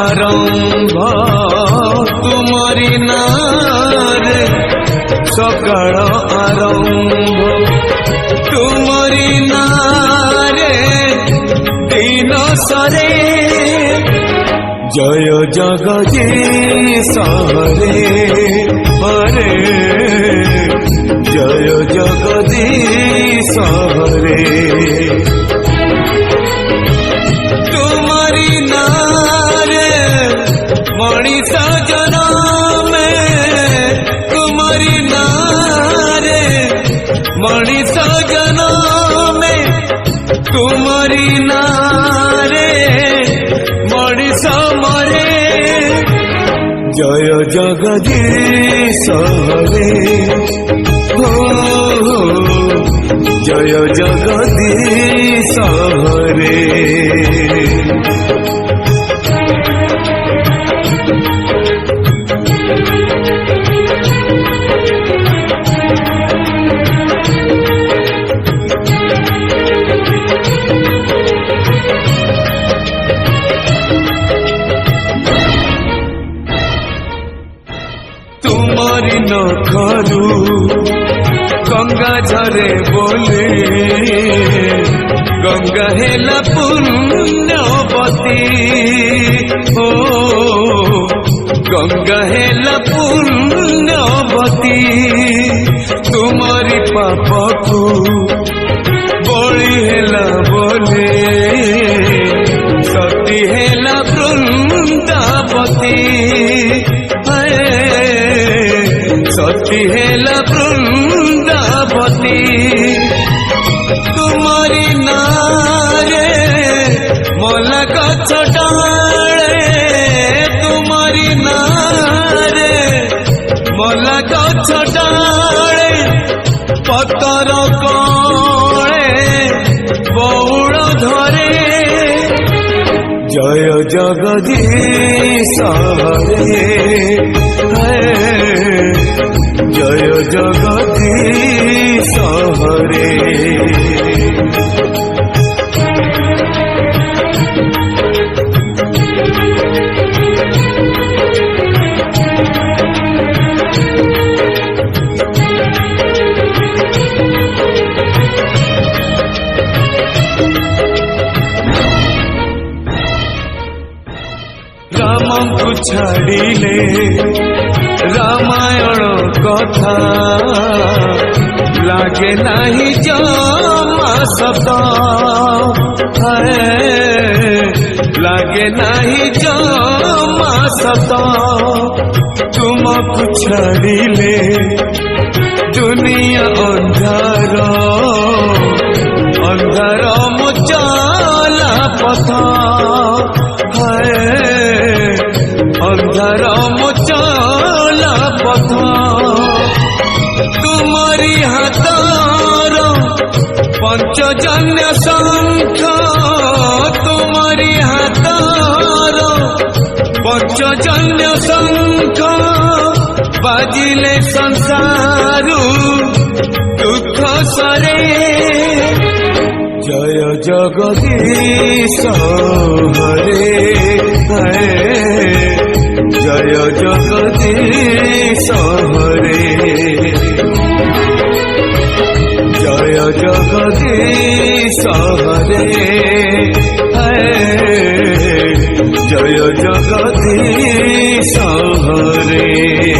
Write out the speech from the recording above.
आरंभ तुमरी नारे सकाळ आरंभ तुमरी नारे दिन सरे जय जगदीश हरे हरे जय जगदीश हरे तुम्हारी नारे मनीष जन्म तुम्हारी नारे मनीष जन्म तुम्हारी नारे मनीष मरे जय जगदीश हरे हो जय जगदीश हरे तुम्हारी नखरू गंगा झरे बोले गंगा हेला पुण्यवती हो गंगा हेला पुण्यवती तुम्हारी पाप को बड़ी हेला बोले सती हेला वृंदावती सती हेला वृंदावती तुम्हारी नारे मोला गछ डाले तुम्हारी नारे मोला गछ डाले पतर कळे बौड़ धरे जय जगदीश हरे जय जगदीश हरे राम को छाड़िले रामायण कथा लागे नहीं जमा शब्द है लागे नहीं जमा शब्द तुमको छाड़िले दुनिया अंधार अंधार मुचाला पथ है अंधार मुचाला पथ तुम्हारी हाथर पंचजन्य शंख तुम्हारी हाथर पंचजन्य शंख बाजिले संसारू दुख सरे जय जगदीश हरे हरे जय जगदीश हरे जय जगदीश हरे हरे जय जगदीश हरे।